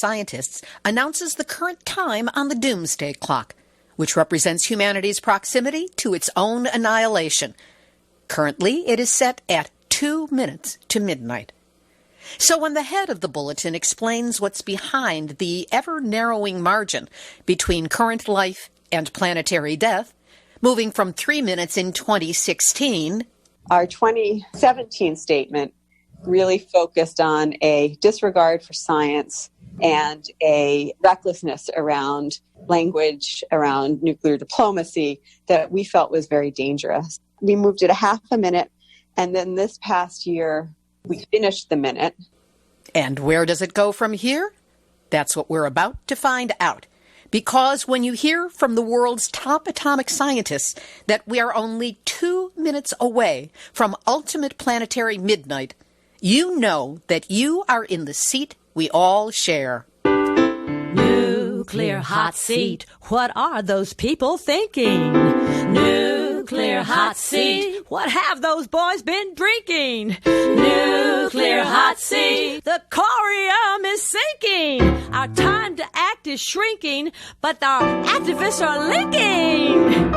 scientists announces the current time on the Doomsday Clock, which represents humanity's proximity to its own annihilation. Currently, it is set at 2 minutes to midnight. So when the head of the Bulletin explains what's behind the ever-narrowing margin between current life and planetary death, moving from 3 minutes in 2016... Our 2017 statement really focused on a disregard for science and a recklessness around language, around nuclear diplomacy that we felt was very dangerous. We moved it a half a minute, and then this past year, we finished the minute. And where does it go from here? That's what we're about to find out. Because when you hear from the world's top atomic scientists that we are only 2 minutes away from ultimate planetary midnight, you know that you are in the seat we all share. Nuclear hot seat, what are those people thinking? Nuclear hot seat, what have those boys been drinking? Nuclear hot seat, the corium is sinking. Our time to act is shrinking, but our activists are linking.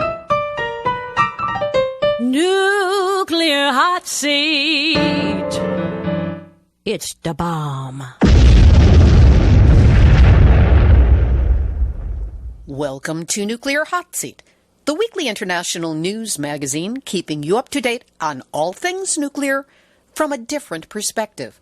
Nuclear hot seat, it's the bomb. Welcome to Nuclear Hot Seat, the weekly international news magazine keeping you up to date on all things nuclear from a different perspective.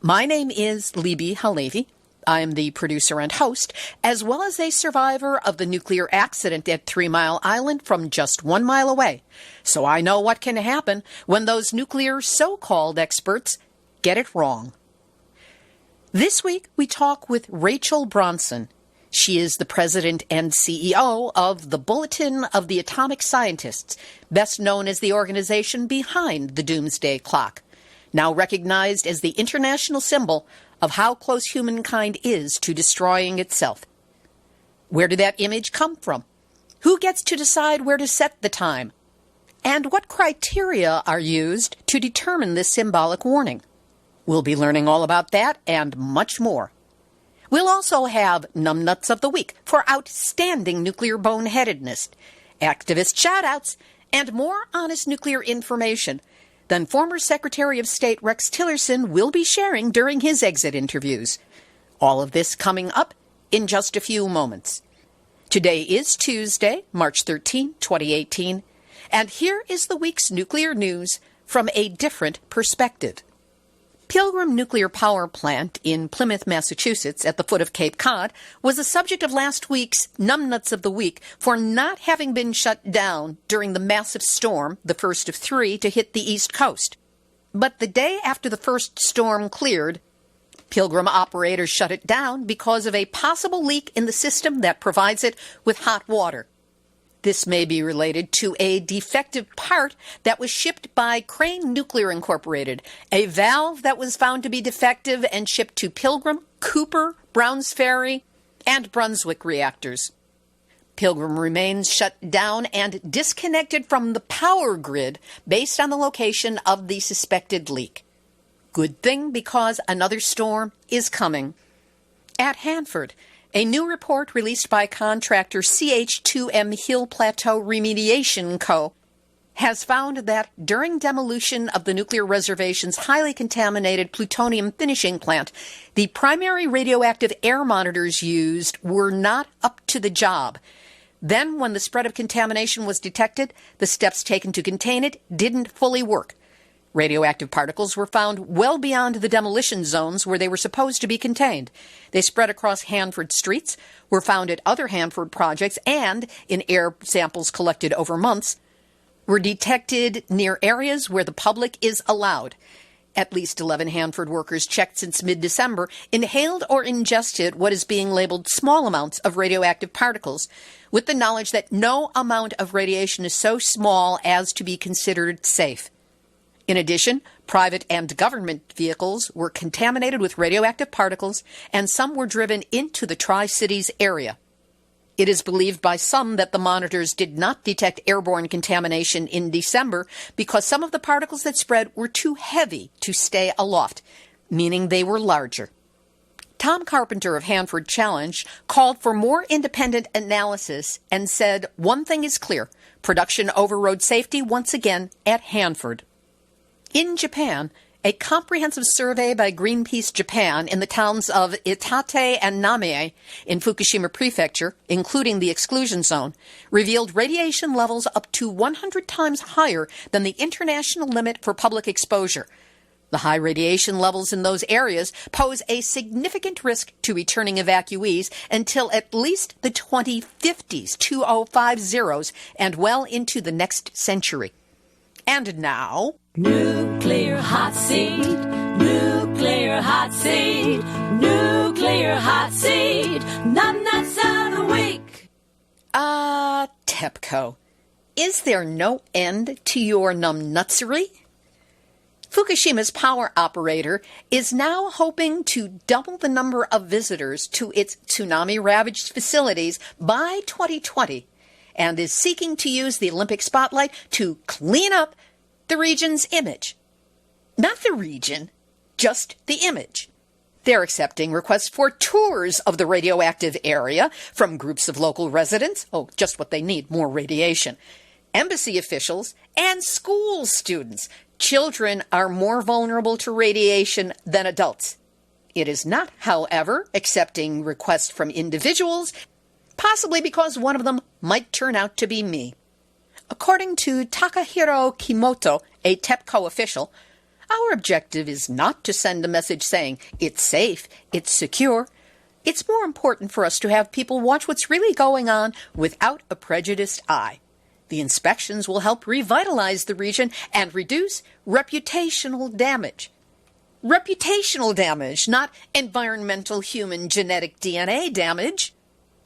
My name is Libby Halevi. I am the producer and host, as well as a survivor of the nuclear accident at 3 Mile Island from just 1 mile away. So I know what can happen when those nuclear so-called experts get it wrong. This week, we talk with Rachel Bronson. She is the president and CEO of the Bulletin of the Atomic Scientists, best known as the organization behind the Doomsday Clock, now recognized as the international symbol of how close humankind is to destroying itself. Where did that image come from? Who gets to decide where to set the time? And what criteria are used to determine this symbolic warning? We'll be learning all about that and much more. We'll also have Numbnuts of the Week for outstanding nuclear boneheadedness, activist shout-outs, and more honest nuclear information than former Secretary of State Rex Tillerson will be sharing during his exit interviews. All of this coming up in just a few moments. Today is Tuesday, March 13, 2018, and here is the week's nuclear news from a different perspective. Pilgrim Nuclear Power Plant in Plymouth, Massachusetts, at the foot of Cape Cod, was the subject of last week's Numbnuts of the Week for not having been shut down during the massive storm, the first of 3, to hit the East Coast. But the day after the first storm cleared, Pilgrim operators shut it down because of a possible leak in the system that provides it with hot water. This may be related to a defective part that was shipped by Crane Nuclear Incorporated, a valve that was found to be defective and shipped to Pilgrim, Cooper, Browns Ferry, and Brunswick reactors. Pilgrim remains shut down and disconnected from the power grid based on the location of the suspected leak. Good thing, because another storm is coming. At Hanford, a new report released by contractor CH2M Hill Plateau Remediation Co. has found that during demolition of the nuclear reservation's highly contaminated plutonium finishing plant, the primary radioactive air monitors used were not up to the job. Then, when the spread of contamination was detected, the steps taken to contain it didn't fully work. Radioactive particles were found well beyond the demolition zones where they were supposed to be contained. They spread across Hanford streets, were found at other Hanford projects, and, in air samples collected over months, were detected near areas where the public is allowed. At least 11 Hanford workers checked since mid-December inhaled or ingested what is being labeled small amounts of radioactive particles, with the knowledge that no amount of radiation is so small as to be considered safe. In addition, private and government vehicles were contaminated with radioactive particles, and some were driven into the Tri-Cities area. It is believed by some that the monitors did not detect airborne contamination in December because some of the particles that spread were too heavy to stay aloft, meaning they were larger. Tom Carpenter of Hanford Challenge called for more independent analysis and said one thing is clear: production overrode safety once again at Hanford. In Japan, a comprehensive survey by Greenpeace Japan in the towns of Itate and Namie in Fukushima Prefecture, including the exclusion zone, revealed radiation levels up to 100 times higher than the international limit for public exposure. The high radiation levels in those areas pose a significant risk to returning evacuees until at least the 2050s, 2050s, and well into the next century. And now... Nuclear hot seat, nuclear hot seat, nuclear hot seat, numbnuts of the week. TEPCO, is there no end to your numbnutsery? Fukushima's power operator is now hoping to double the number of visitors to its tsunami-ravaged facilities by 2020 and is seeking to use the Olympic spotlight to clean up the region's image. Not the region, just the image. They're accepting requests for tours of the radioactive area from groups of local residents. Oh, just what they need, more radiation. Embassy officials and school students. Children are more vulnerable to radiation than adults. It is not, however, accepting requests from individuals, possibly because one of them might turn out to be me. According to Takahiro Kimoto, a TEPCO official, our objective is not to send a message saying it's safe, it's secure. It's more important for us to have people watch what's really going on without a prejudiced eye. The inspections will help revitalize the region and reduce reputational damage. Reputational damage, not environmental human genetic DNA damage.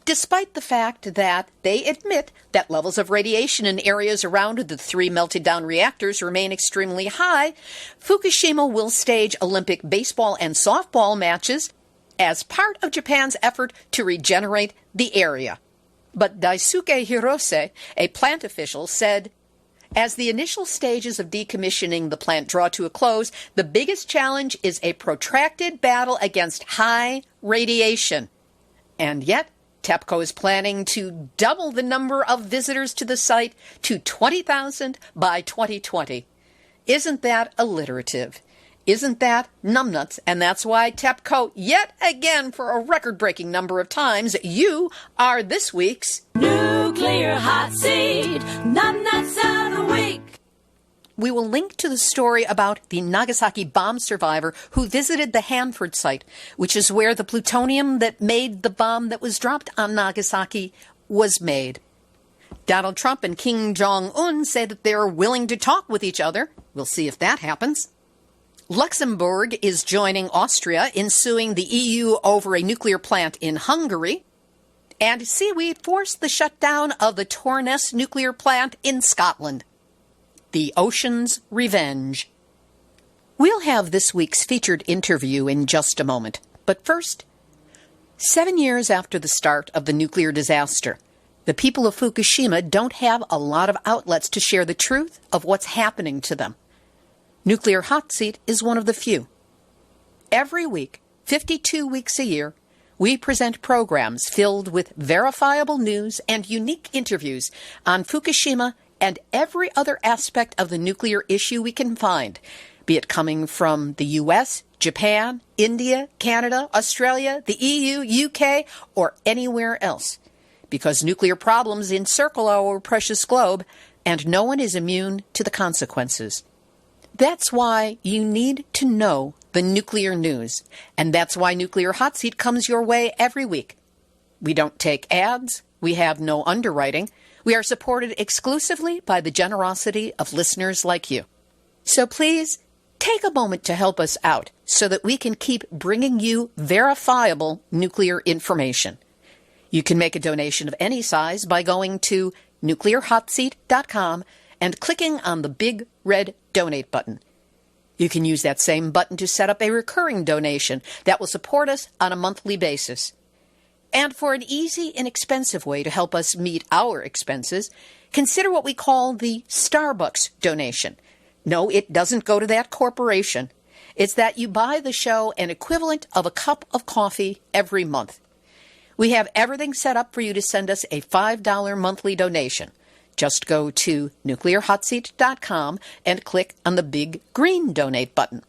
Despite the fact that they admit that levels of radiation in areas around the 3 melted-down reactors remain extremely high, Fukushima will stage Olympic baseball and softball matches as part of Japan's effort to regenerate the area. But Daisuke Hirose, a plant official, said, as the initial stages of decommissioning the plant draw to a close, the biggest challenge is a protracted battle against high radiation. And yet, TEPCO is planning to double the number of visitors to the site to 20,000 by 2020. Isn't that alliterative? Isn't that numbnuts? And that's why TEPCO, yet again for a record-breaking number of times, you are this week's Nuclear Hot Seat, numbnuts of the week. We will link to the story about the Nagasaki bomb survivor who visited the Hanford site, which is where the plutonium that made the bomb that was dropped on Nagasaki was made. Donald Trump and Kim Jong-un say that they're willing to talk with each other. We'll see if that happens. Luxembourg is joining Austria in suing the EU over a nuclear plant in Hungary. And seaweed forced the shutdown of the Torness nuclear plant in Scotland. The ocean's revenge. We'll have this week's featured interview in just a moment. But first, 7 years after the start of the nuclear disaster, the people of Fukushima don't have a lot of outlets to share the truth of what's happening to them. Nuclear Hot Seat is one of the few. Every week, 52 weeks a year, we present programs filled with verifiable news and unique interviews on Fukushima and every other aspect of the nuclear issue we can find, be it coming from the U.S., Japan, India, Canada, Australia, the EU, UK, or anywhere else. Because nuclear problems encircle our precious globe, and no one is immune to the consequences. That's why you need to know the nuclear news, and that's why Nuclear Hot Seat comes your way every week. We don't take ads. We have no underwriting. We are supported exclusively by the generosity of listeners like you. So please, take a moment to help us out so that we can keep bringing you verifiable nuclear information. You can make a donation of any size by going to nuclearhotseat.com and clicking on the big red donate button. You can use that same button to set up a recurring donation that will support us on a monthly basis. And for an easy, inexpensive way to help us meet our expenses, consider what we call the Starbucks donation. No, it doesn't go to that corporation. It's that you buy the show an equivalent of a cup of coffee every month. We have everything set up for you to send us a $5 monthly donation. Just go to nuclearhotseat.com and click on the big green donate button.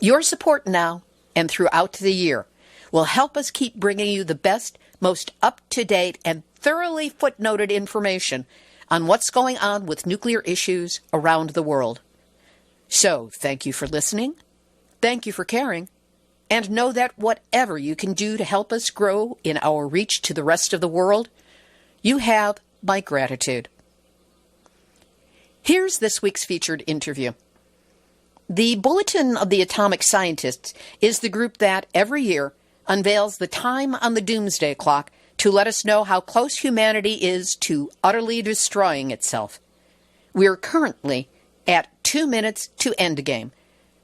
Your support now and throughout the year will help us keep bringing you the best, most up-to-date, and thoroughly footnoted information on what's going on with nuclear issues around the world. So, thank you for listening, thank you for caring, and know that whatever you can do to help us grow in our reach to the rest of the world, you have my gratitude. Here's this week's featured interview. The Bulletin of the Atomic Scientists is the group that, every year, unveils the time on the Doomsday Clock to let us know how close humanity is to utterly destroying itself. We are currently at 2 minutes to endgame,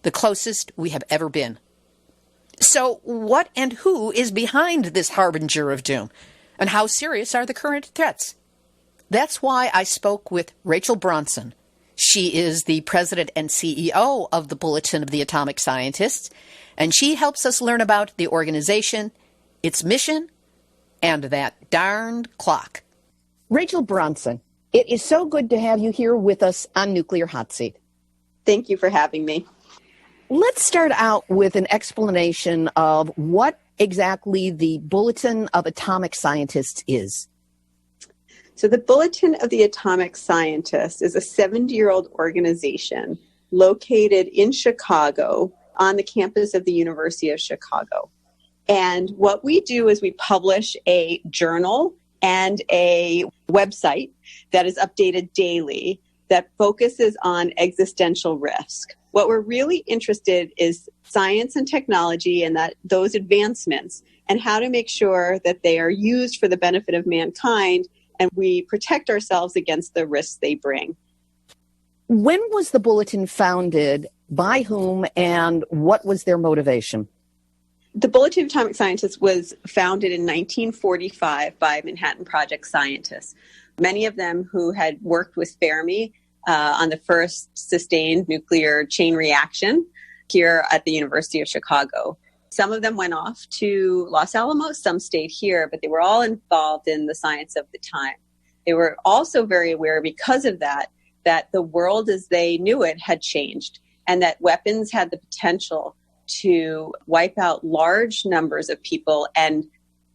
the closest we have ever been. So what and who is behind this harbinger of doom? And how serious are the current threats? That's why I spoke with Rachel Bronson. She is the president and CEO of the Bulletin of the Atomic Scientists, and she helps us learn about the organization, its mission, and that darned clock. Rachel Bronson, it is so good to have you here with us on Nuclear Hot Seat. Thank you for having me. Let's start out with an explanation of what exactly the Bulletin of Atomic Scientists is. So the Bulletin of the Atomic Scientists is a 70-year-old organization located in Chicago on the campus of the University of Chicago. And what we do is we publish a journal and a website that is updated daily that focuses on existential risk. What we're really interested is science and technology and that those advancements and how to make sure that they are used for the benefit of mankind and we protect ourselves against the risks they bring. When was the Bulletin founded, by whom, and what was their motivation? The Bulletin of Atomic Scientists was founded in 1945 by Manhattan Project scientists, many of them who had worked with Fermi on the first sustained nuclear chain reaction here at the University of Chicago. Some of them went off to Los Alamos, some stayed here, but they were all involved in the science of the time. They were also very aware, because of that the world as they knew it had changed, and that weapons had the potential to wipe out large numbers of people, and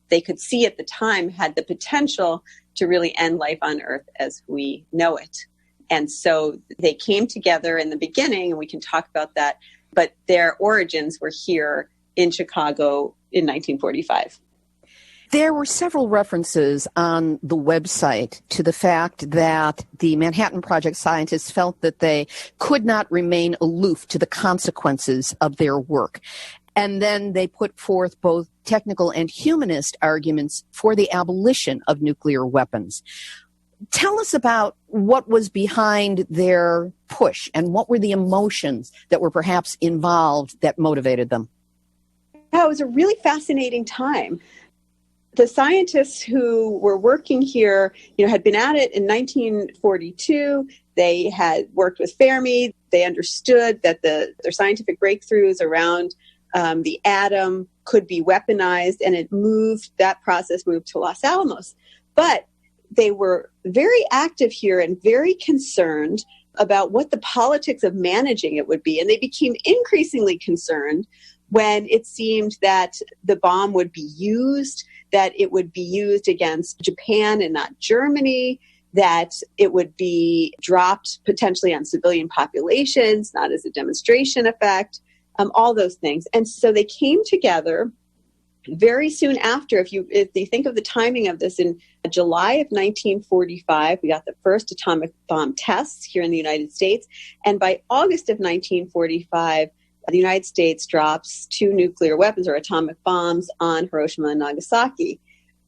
they could see at the time had the potential to really end life on Earth as we know it. And so they came together in the beginning, and we can talk about that, but their origins were here in Chicago in 1945. There were several references on the website to the fact that the Manhattan Project scientists felt that they could not remain aloof to the consequences of their work. And then they put forth both technical and humanist arguments for the abolition of nuclear weapons. Tell us about what was behind their push and what were the emotions that were perhaps involved that motivated them. Yeah, it was a really fascinating time. The scientists who were working here, had been at it in 1942. They had worked with Fermi. They understood that their scientific breakthroughs around the atom could be weaponized, and that process moved to Los Alamos. But they were very active here and very concerned about what the politics of managing it would be. And they became increasingly concerned when it seemed that the bomb would be used, that it would be used against Japan and not Germany, that it would be dropped potentially on civilian populations, not as a demonstration effect, all those things. And so they came together very soon after. If you think of the timing of this, in July of 1945, we got the first atomic bomb tests here in the United States. And by August of 1945, the United States drops 2 nuclear weapons or atomic bombs on Hiroshima and Nagasaki.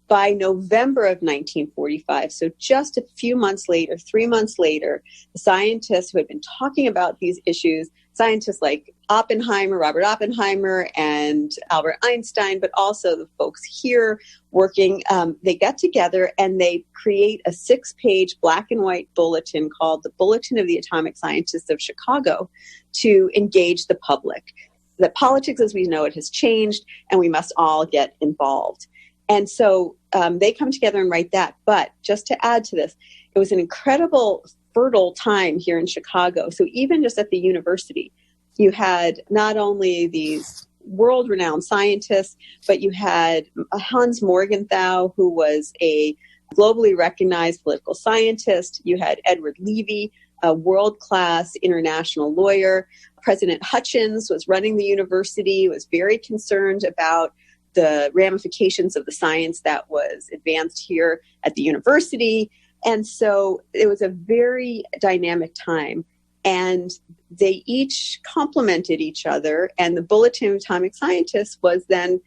By November of 1945, so just a few months later, 3 months later, the scientists who had been talking about these issues, scientists like Robert Oppenheimer and Albert Einstein, but also the folks here working, they get together and they create a 6-page black and white bulletin called the Bulletin of the Atomic Scientists of Chicago to engage the public. that politics as we know it has changed, and we must all get involved. And so they come together and write that. But just to add to this, it was an incredible, fertile time here in Chicago. So even just at the university, you had not only these world-renowned scientists, but you had Hans Morgenthau, who was a globally recognized political scientist. You had Edward Levy, a world-class international lawyer. President Hutchins was running the university, was very concerned about the ramifications of the science that was advanced here at the university. And so it was a very dynamic time. And they each complemented each other. And the Bulletin of Atomic Scientists was then,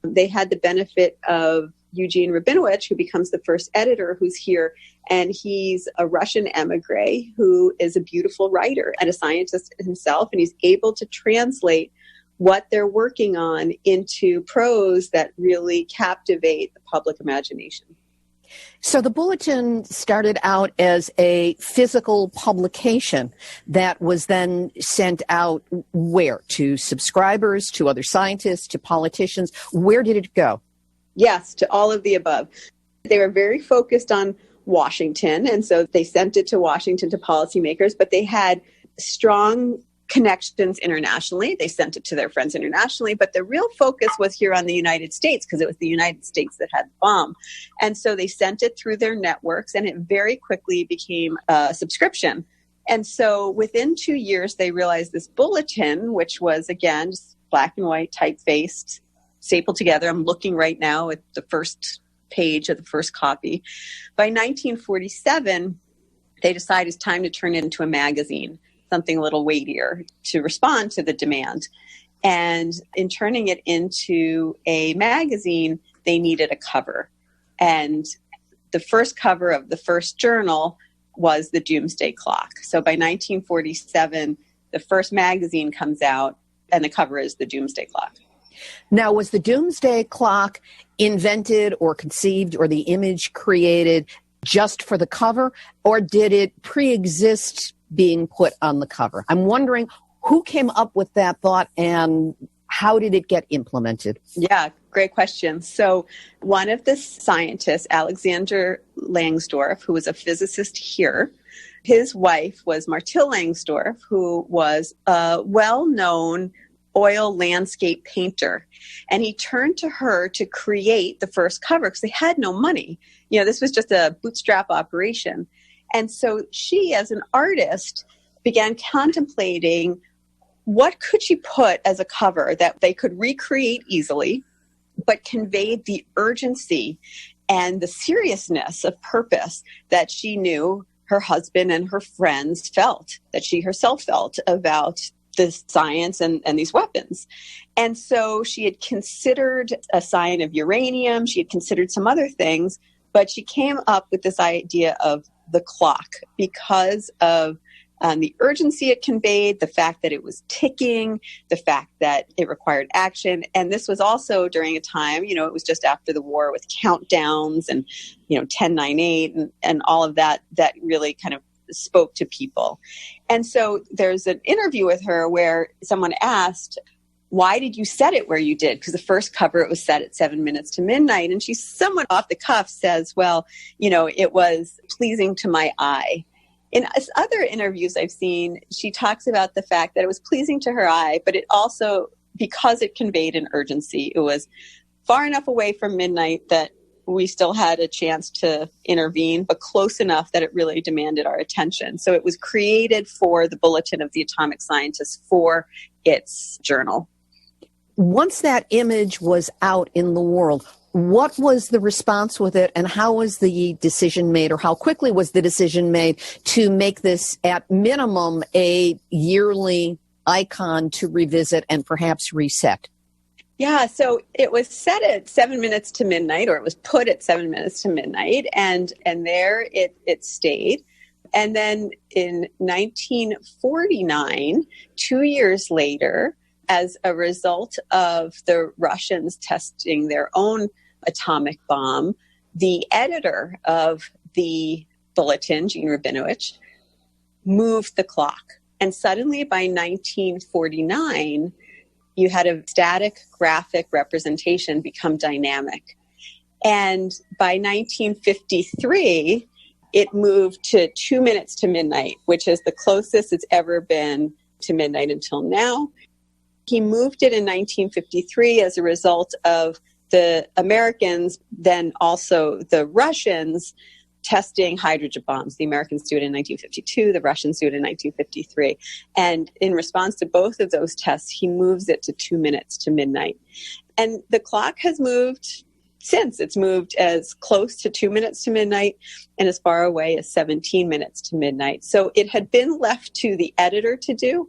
they had the benefit of Eugene Rabinowitch, who becomes the first editor, who's here. And he's a Russian emigre who is a beautiful writer and a scientist himself. And he's able to translate what they're working on into prose that really captivate the public imagination. So the Bulletin started out as a physical publication that was then sent out where? To subscribers, to other scientists, to politicians? Where did it go? Yes, to all of the above. They were very focused on Washington, and so they sent it to Washington, to policymakers, but they had strong connections internationally. They sent it to their friends internationally, but the real focus was here on the United States because it was the United States that had the bomb. And so they sent it through their networks, and it very quickly became a subscription. And so within 2 years, they realized this bulletin, which was, again, just black and white, typefaced, stapled together. I'm looking right now at the first page of the first copy. By 1947, they decided it's time to turn it into a magazine, something a little weightier to respond to the demand. And in turning it into a magazine, they needed a cover. And the first cover of the first journal was the Doomsday Clock. So by 1947, the first magazine comes out, and the cover is the Doomsday Clock. Now, was the Doomsday Clock invented or conceived or the image created just for the cover, or did it pre-exist being put on the cover? I'm wondering who came up with that thought and how did it get implemented? Yeah, great question. So one of the scientists, Alexander Langsdorff, who was a physicist here, his wife was Martil Langsdorff, who was a well-known oil landscape painter. And he turned to her to create the first cover because they had no money. You know, this was just a bootstrap operation. And so she, as an artist, began contemplating what could she put as a cover that they could recreate easily, but conveyed the urgency and the seriousness of purpose that she knew her husband and her friends felt, that she herself felt about the science and these weapons. And so she had considered a sign of uranium. She had considered some other things, but she came up with this idea of the clock because of the urgency it conveyed, the fact that it was ticking, the fact that it required action. And this was also during a time, you know, it was just after the war with countdowns and, you know, 1098 and all of that, that really kind of spoke to people. And so there's an interview with her where someone asked, why did you set it where you did? Because the first cover, it was set at 7 minutes to midnight. And she somewhat off the cuff says, well, you know, it was pleasing to my eye. In other interviews I've seen, she talks about the fact that it was pleasing to her eye, but it also, because it conveyed an urgency, it was far enough away from midnight that we still had a chance to intervene, but close enough that it really demanded our attention. So it was created for the Bulletin of the Atomic Scientists for its journal. Once that image was out in the world, what was the response with it, and how was the decision made, or how quickly was the decision made to make this at minimum a yearly icon to revisit and perhaps reset? Yeah, so it was set at 7 minutes to midnight, or it was put at 7 minutes to midnight, and there it stayed. And then in 1949, 2 years later, as a result of the Russians testing their own atomic bomb, the editor of the Bulletin, Gene Rabinowitch, moved the clock. And suddenly by 1949, you had a static graphic representation become dynamic. And by 1953, it moved to 2 minutes to midnight, which is the closest it's ever been to midnight until now. He moved it in 1953 as a result of the Americans, then also the Russians, testing hydrogen bombs. The Americans do it in 1952, the Russians do it in 1953. And in response to both of those tests, he moves it to 2 minutes to midnight. And the clock has moved since. It's moved as close to 2 minutes to midnight and as far away as 17 minutes to midnight. So it had been left to the editor to do,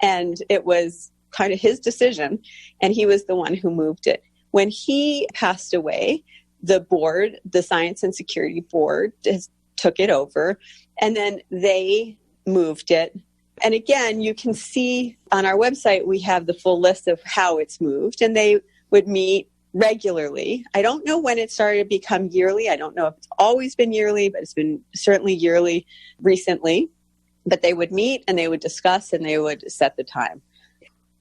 and it was kind of his decision, and he was the one who moved it. When he passed away, the board, the Science and Security Board, took it over, and then they moved it. And again, you can see on our website, we have the full list of how it's moved, and they would meet regularly. I don't know when it started to become yearly. I don't know if it's always been yearly, but it's been certainly yearly recently. But they would meet and they would discuss and they would set the time.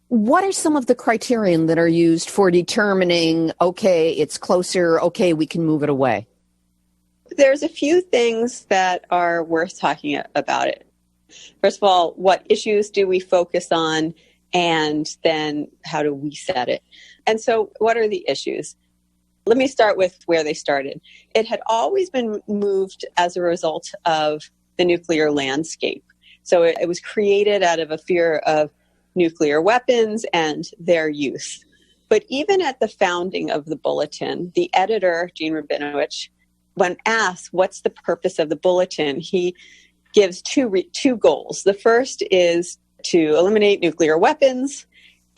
What are some of the criterion that are used for determining, okay, it's closer, okay, we can move it away? There's a few things that are worth talking about it. First of all, what issues do we focus on? And then how do we set it? And so what are the issues? Let me start with where they started. It had always been moved as a result of the nuclear landscape. So it was created out of a fear of nuclear weapons and their use. But even at the founding of the Bulletin, the editor, Gene Rabinowitz, when asked what's the purpose of the Bulletin, he gives two goals. The first is to eliminate nuclear weapons,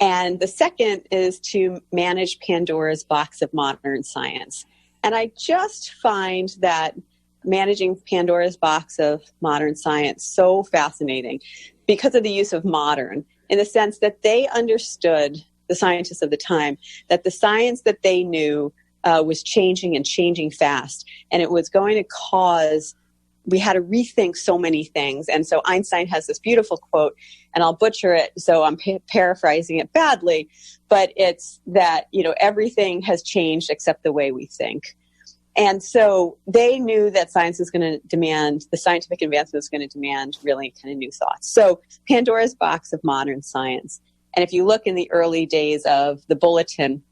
and the second is to manage Pandora's box of modern science. And I just find that managing Pandora's box of modern science so fascinating because of the use of modern, in the sense that they understood, the scientists of the time, that the science that they knew was changing and changing fast. And it was going to cause, we had to rethink so many things. And so Einstein has this beautiful quote, and I'll butcher it, so I'm paraphrasing it badly, but it's that, everything has changed except the way we think. And so they knew that science is going to demand, the scientific advancement is going to demand really kind of new thoughts. So Pandora's box of modern science. And if you look in the early days of the Bulletin,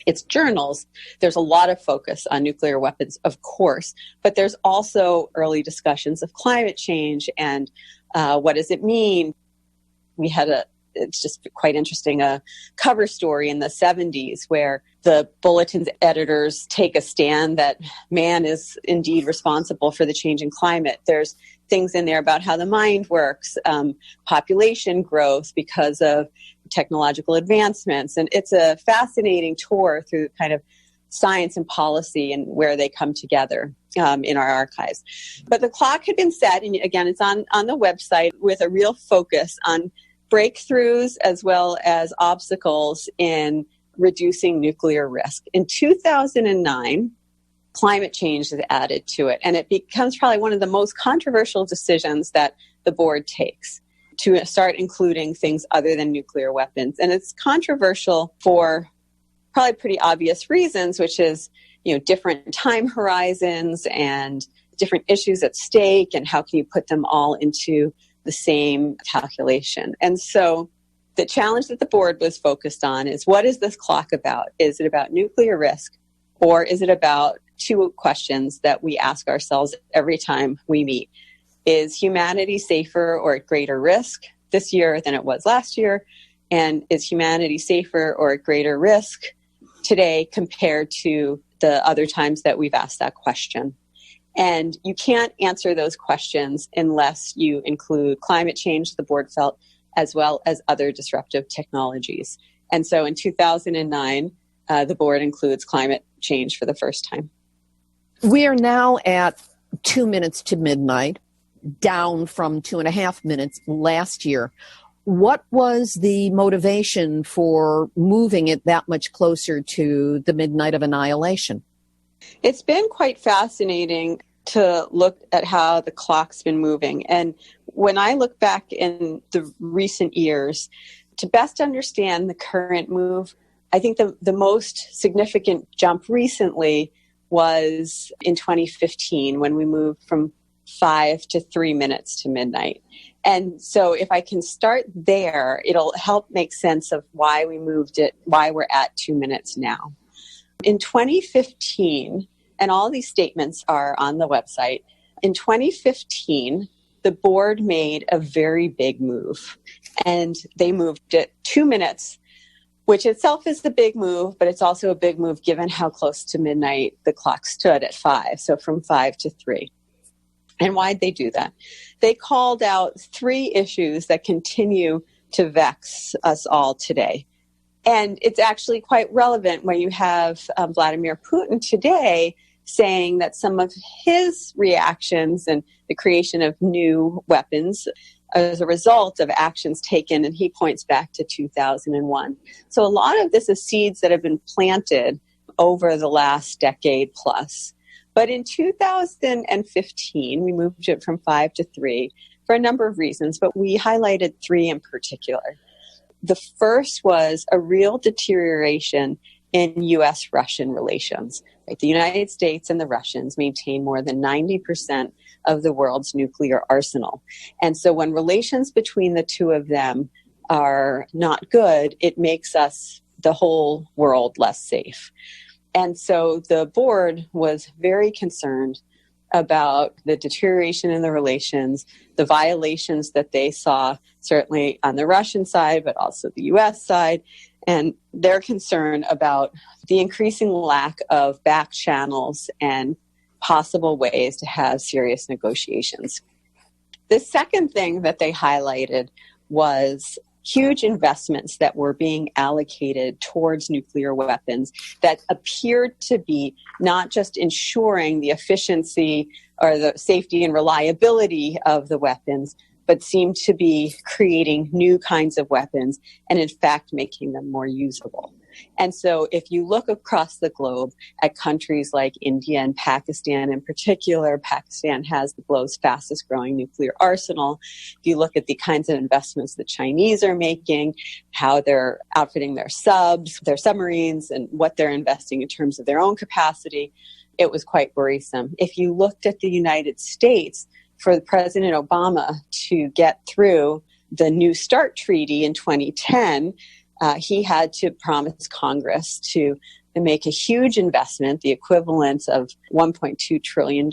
its journals, there's a lot of focus on nuclear weapons, of course, but there's also early discussions of climate change and what does it mean? We had it's just quite interesting, a cover story in the 70s where the Bulletin's editors take a stand that man is indeed responsible for the changing climate. There's things in there about how the mind works, population growth because of technological advancements. And it's a fascinating tour through kind of science and policy and where they come together in our archives. But the clock had been set, and again, it's on the website with a real focus on breakthroughs as well as obstacles in reducing nuclear risk. In 2009, climate change is added to it, and it becomes probably one of the most controversial decisions that the board takes to start including things other than nuclear weapons. And it's controversial for probably pretty obvious reasons, which is, different time horizons and different issues at stake, and how can you put them all into the same calculation. And so the challenge that the board was focused on is, what is this clock about? Is it about nuclear risk, or is it about two questions that we ask ourselves every time we meet? Is humanity safer or at greater risk this year than it was last year? And is humanity safer or at greater risk today compared to the other times that we've asked that question? And you can't answer those questions unless you include climate change, the board felt, as well as other disruptive technologies. And so in 2009, the board includes climate change for the first time. We are now at 2 minutes to midnight, down from 2.5 minutes last year. What was the motivation for moving it that much closer to the midnight of annihilation? It's been quite fascinating to look at how the clock's been moving. And when I look back in the recent years, to best understand the current move, I think the most significant jump recently was in 2015 when we moved from 5 to 3 minutes to midnight. And so if I can start there, it'll help make sense of why we moved it, why we're at 2 minutes now. In 2015, and all these statements are on the website, in 2015, the board made a very big move, and they moved it 2 minutes, which itself is the big move, but it's also a big move given how close to midnight the clock stood at 5, so from 5 to 3. And why'd they do that? They called out 3 issues that continue to vex us all today. And it's actually quite relevant when you have Vladimir Putin today saying that some of his reactions and the creation of new weapons as a result of actions taken, and he points back to 2001. So a lot of this is seeds that have been planted over the last decade plus. But in 2015, we moved it from 5 to 3 for a number of reasons, but we highlighted 3 in particular. The first was a real deterioration in U.S.-Russian relations. Right? The United States and the Russians maintain more than 90% of the world's nuclear arsenal. And so when relations between the two of them are not good, it makes us, the whole world, less safe. And so the board was very concerned about the deterioration in the relations, the violations that they saw, certainly on the Russian side, but also the U.S. side, and their concern about the increasing lack of back channels and possible ways to have serious negotiations. The second thing that they highlighted was huge investments that were being allocated towards nuclear weapons that appeared to be not just ensuring the efficiency or the safety and reliability of the weapons, but seemed to be creating new kinds of weapons and, in fact, making them more usable. And so if you look across the globe at countries like India and Pakistan in particular, Pakistan has the globe's fastest growing nuclear arsenal. If you look at the kinds of investments the Chinese are making, how they're outfitting their subs, their submarines, and what they're investing in terms of their own capacity, it was quite worrisome. If you looked at the United States, for President Obama to get through the New START treaty in 2010, he had to promise Congress to make a huge investment, the equivalent of $1.2 trillion,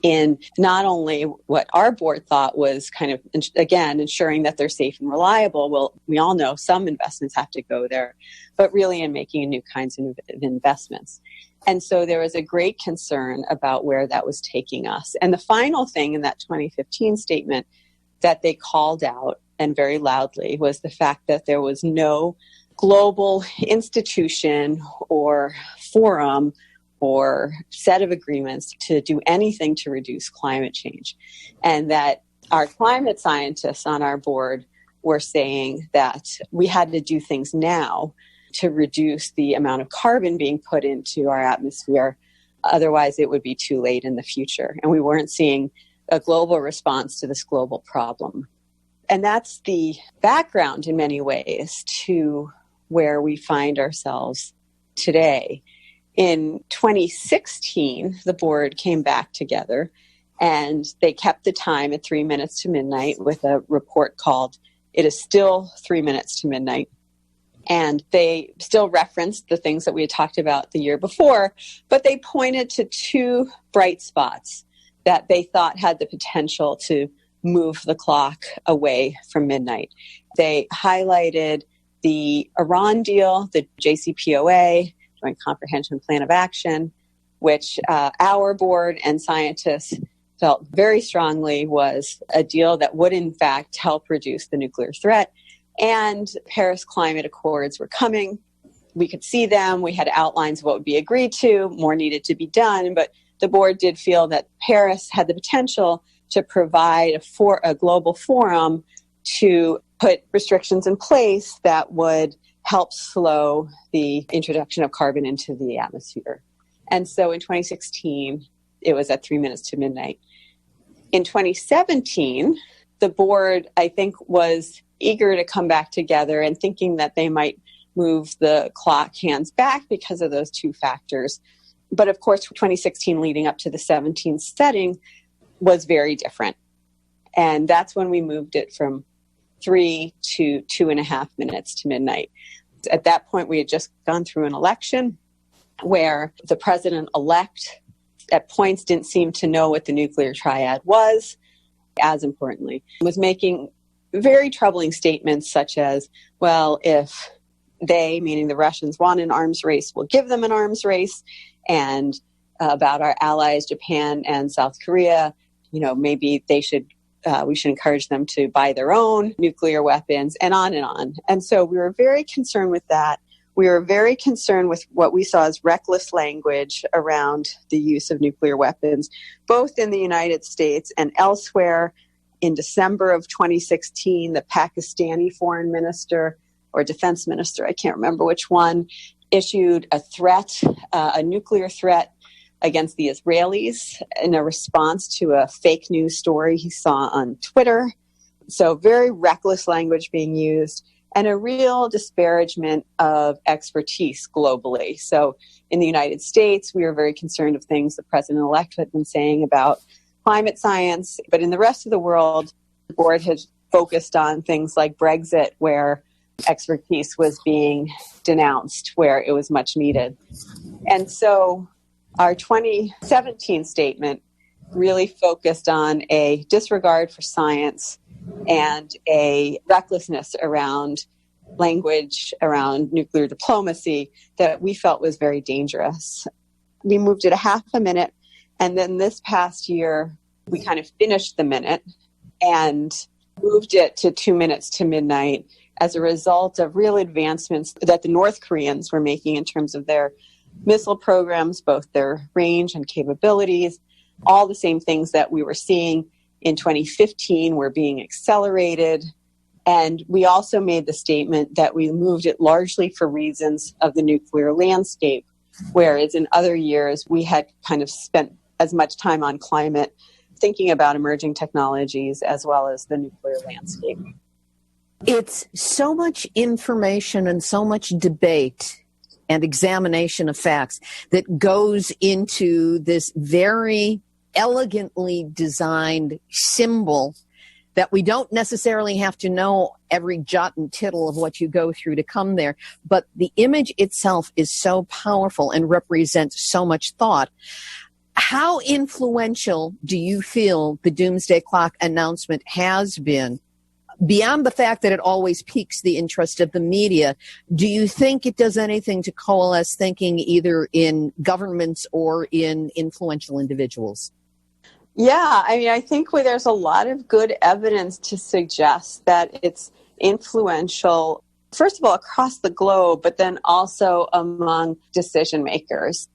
in not only what our board thought was kind of, again, ensuring that they're safe and reliable. Well, we all know some investments have to go there, but really in making new kinds of investments. And so there was a great concern about where that was taking us. And the final thing in that 2015 statement that they called out, and very loudly, was the fact that there was no global institution or forum or set of agreements to do anything to reduce climate change. And that our climate scientists on our board were saying that we had to do things now to reduce the amount of carbon being put into our atmosphere. Otherwise, it would be too late in the future. And we weren't seeing a global response to this global problem. And that's the background in many ways to where we find ourselves today. In 2016, the board came back together and they kept the time at 3 minutes to midnight with a report called "It is Still 3 Minutes to Midnight." And they still referenced the things that we had talked about the year before, but they pointed to 2 bright spots that they thought had the potential to move the clock away from midnight. They highlighted the Iran deal, the JCPOA, Joint Comprehensive Plan of Action, which our board and scientists felt very strongly was a deal that would in fact help reduce the nuclear threat. And Paris climate accords were coming. We could see them. We had outlines of what would be agreed to. More needed to be done. But the board did feel that Paris had the potential to provide a global forum to put restrictions in place that would help slow the introduction of carbon into the atmosphere. And so in 2016, it was at 3 minutes to midnight. In 2017, the board, I think, was eager to come back together and thinking that they might move the clock hands back because of those two factors. But of course, 2016 leading up to the 17th setting was very different. And that's when we moved it from 3 to 2.5 minutes to midnight. At that point, we had just gone through an election where the president-elect at points didn't seem to know what the nuclear triad was, as importantly, was making very troubling statements such as, well, if they, meaning the Russians, want an arms race, we'll give them an arms race, and about our allies, Japan and South Korea, maybe we should encourage them to buy their own nuclear weapons, and on and on. And so we were very concerned with that. We were very concerned with what we saw as reckless language around the use of nuclear weapons, both in the United States and elsewhere. In December of 2016, the Pakistani foreign minister or defense minister, I can't remember which one, issued a threat, a nuclear threat against the Israelis in a response to a fake news story he saw on Twitter. So very reckless language being used and a real disparagement of expertise globally. So in the United States, we were very concerned of things the president-elect had been saying about climate science. But in the rest of the world, the board has focused on things like Brexit, where expertise was being denounced, where it was much needed. And so our 2017 statement really focused on a disregard for science and a recklessness around language, around nuclear diplomacy that we felt was very dangerous. We moved it 0.5 minute, and then this past year, we kind of finished the minute and moved it to 2 minutes to midnight as a result of real advancements that the North Koreans were making in terms of their missile programs, both their range and capabilities. All the same things that we were seeing in 2015 were being accelerated. And we also made the statement that we moved it largely for reasons of the nuclear landscape, whereas in other years we had kind of spent as much time on climate thinking about emerging technologies as well as the nuclear landscape. It's so much information and so much debate and examination of facts that goes into this very elegantly designed symbol that we don't necessarily have to know every jot and tittle of what you go through to come there. But the image itself is so powerful and represents so much thought. How influential do you feel the Doomsday Clock announcement has been? Beyond the fact that it always piques the interest of the media, do you think it does anything to coalesce thinking either in governments or in influential individuals? Yeah, I think there's a lot of good evidence to suggest that it's influential, first of all, across the globe, but then also among decision makers.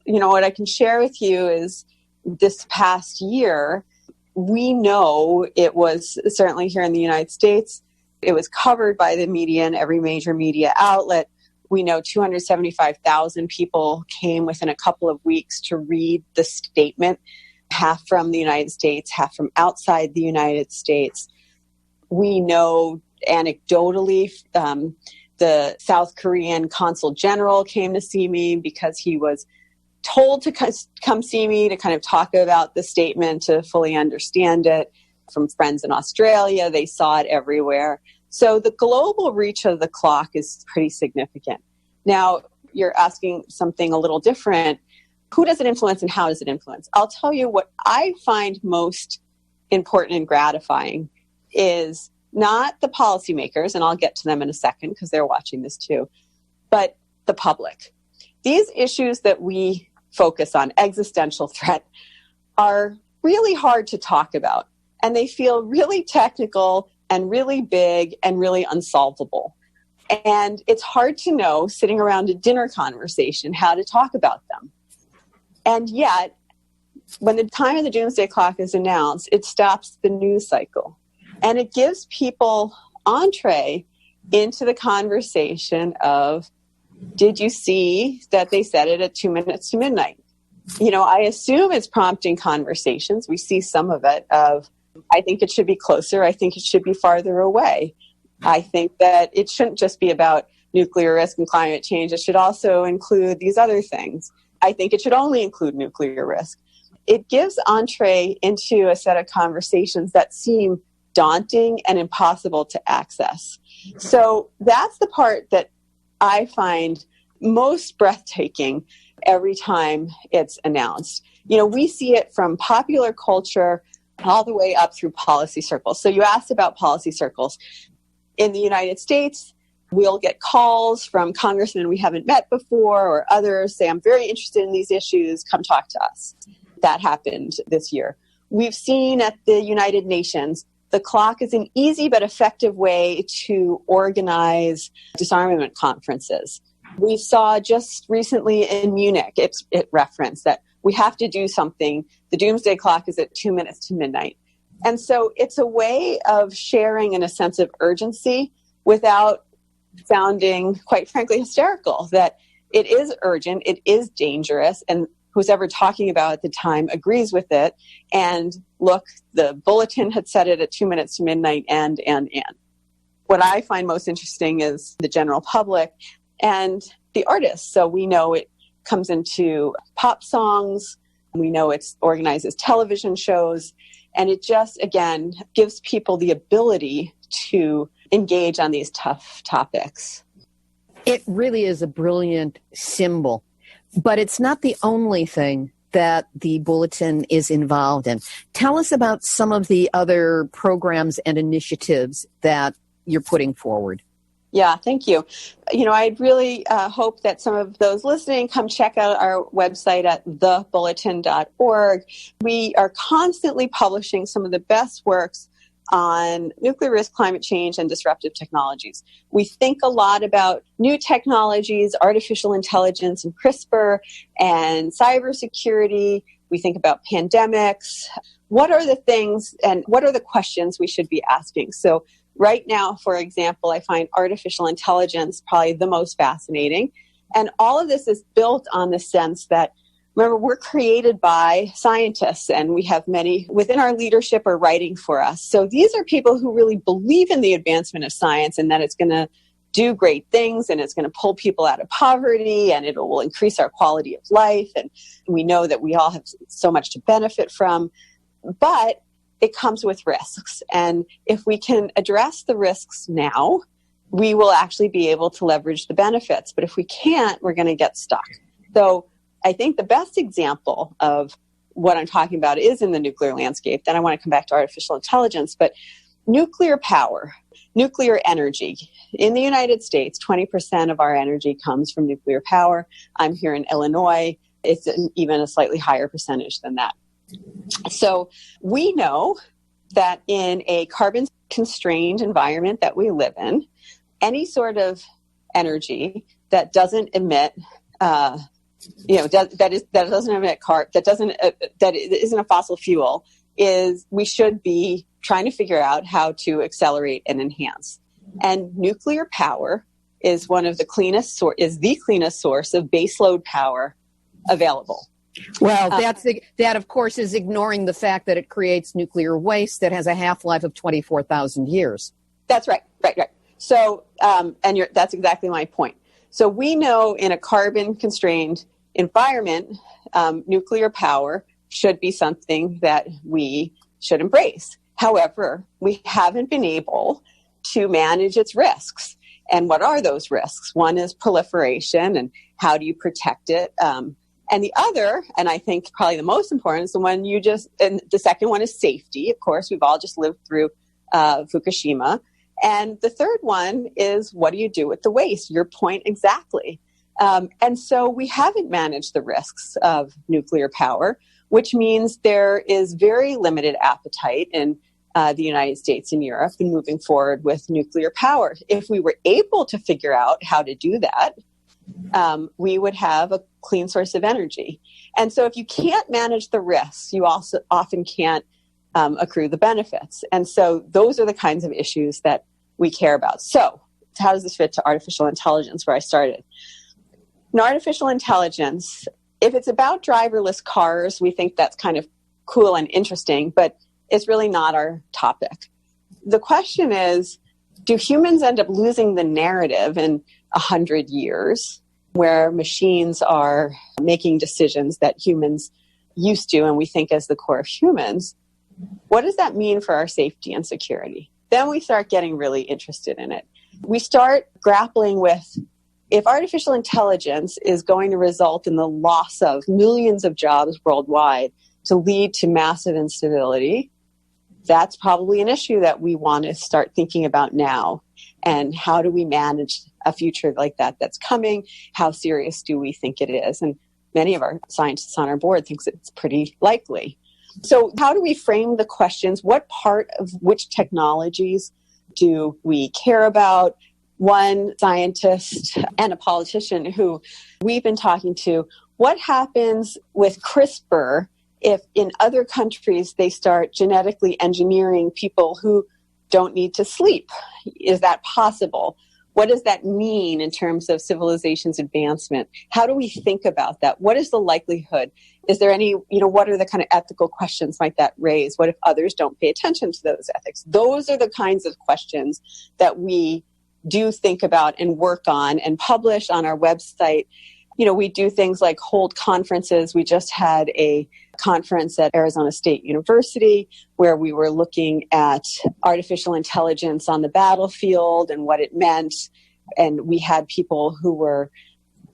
What I can share with you is this past year, we know it was, certainly here in the United States, it was covered by the media and every major media outlet. We know 275,000 people came within a couple of weeks to read the statement, half from the United States, half from outside the United States. We know anecdotally, the South Korean consul general came to see me because he was told to come see me to kind of talk about the statement, to fully understand it. From friends in Australia, they saw it everywhere. So the global reach of the clock is pretty significant. Now, you're asking something a little different. Who does it influence and how does it influence? I'll tell you what I find most important and gratifying is not the policymakers, and I'll get to them in a second because they're watching this too, but the public. These issues that we focus on, existential threat, are really hard to talk about. And they feel really technical and really big and really unsolvable. And it's hard to know, sitting around a dinner conversation, how to talk about them. And yet, when the time of the Doomsday Clock is announced, it stops the news cycle. And it gives people entree into the conversation of, did you see that they said it at 2 minutes to midnight? I assume it's prompting conversations. We see some of it of I think it should be closer. I think it should be farther away. I think that it shouldn't just be about nuclear risk and climate change. It should also include these other things. I think it should only include nuclear risk. It gives entree into a set of conversations that seem daunting and impossible to access. So that's the part that I find most breathtaking every time it's announced. You know, we see it from popular culture all the way up through policy circles. So you asked about policy circles. In the United States, we'll get calls from congressmen we haven't met before or others say, I'm very interested in these issues, come talk to us. That happened this year. We've seen at the United Nations, the clock is an easy but effective way to organize disarmament conferences. We saw just recently in Munich, it referenced that we have to do something. The Doomsday Clock is at 2 minutes to midnight. And so it's a way of sharing in a sense of urgency without sounding, quite frankly, hysterical, that it is urgent, it is dangerous, and who's ever talking about it at the time agrees with it. And look, the Bulletin had set it at 2 minutes to midnight and. What I find most interesting is the general public and the artists. So we know it comes into pop songs, we know it organizes television shows, and it just, again, gives people the ability to engage on these tough topics. It really is a brilliant symbol, but it's not the only thing that the Bulletin is involved in. Tell us about some of the other programs and initiatives that you're putting forward. Yeah, thank you. You know, I'd really hope that some of those listening come check out our website at thebulletin.org. We are constantly publishing some of the best works on nuclear risk, climate change, and disruptive technologies. We think a lot about new technologies, artificial intelligence and CRISPR, and cybersecurity. We think about pandemics. What are the things and what are the questions we should be asking? So right now, for example, I find artificial intelligence probably the most fascinating. And all of this is built on the sense that, remember, we're created by scientists, and we have many within our leadership are writing for us. So these are people who really believe in the advancement of science and that it's going to do great things and it's going to pull people out of poverty and it will increase our quality of life. And we know that we all have so much to benefit from. But it comes with risks. And if we can address the risks now, we will actually be able to leverage the benefits. But if we can't, we're going to get stuck. So I think the best example of what I'm talking about is in the nuclear landscape. Then I want to come back to artificial intelligence, but nuclear power, nuclear energy. In the United States, 20% of our energy comes from nuclear power. I'm here in Illinois. It's even a slightly higher percentage than that. So we know that in a carbon-constrained environment that we live in, any sort of energy that doesn't emit that isn't a fossil fuel we should be trying to figure out how to accelerate and enhance. And nuclear power is the cleanest source of baseload power available. Well, that of course is ignoring the fact that it creates nuclear waste that has a half-life of 24,000 years. That's right. So, that's exactly my point. So we know in a carbon-constrained environment, nuclear power should be something that we should embrace. However, we haven't been able to manage its risks. And what are those risks? One is proliferation, and how do you protect it? And the other, and I think probably the most important, is the one and the second one is safety. Of course, we've all just lived through Fukushima. And the third one is, what do you do with the waste? Your point exactly. And so we haven't managed the risks of nuclear power, which means there is very limited appetite in the United States and Europe in moving forward with nuclear power. If we were able to figure out how to do that, we would have a clean source of energy. And so if you can't manage the risks, you also often can't accrue the benefits. And so those are the kinds of issues that we care about. So how does this fit to artificial intelligence, where I started? In artificial intelligence, if it's about driverless cars, we think that's kind of cool and interesting. But is really not our topic. The question is, do humans end up losing the narrative in 100 years where machines are making decisions that humans used to and we think as the core of humans? What does that mean for our safety and security? Then we start getting really interested in it. We start grappling with, if artificial intelligence is going to result in the loss of millions of jobs worldwide to lead to massive instability, that's probably an issue that we want to start thinking about now. And how do we manage a future like that that's coming? How serious do we think it is? And many of our scientists on our board thinks it's pretty likely. So how do we frame the questions? What part of which technologies do we care about? One scientist and a politician who we've been talking to, what happens with CRISPR if in other countries they start genetically engineering people who don't need to sleep? Is that possible? What does that mean in terms of civilization's advancement? How do we think about that? What is the likelihood? Is there any, what are the kind of ethical questions might that raise? What if others don't pay attention to those ethics? Those are the kinds of questions that we do think about and work on and publish on our website. We do things like hold conferences. We just had a conference at Arizona State University where we were looking at artificial intelligence on the battlefield and what it meant. And we had people who were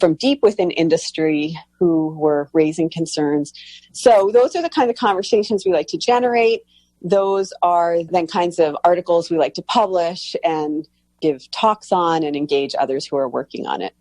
from deep within industry who were raising concerns. So those are the kind of conversations we like to generate. Those are then kinds of articles we like to publish and give talks on and engage others who are working on it.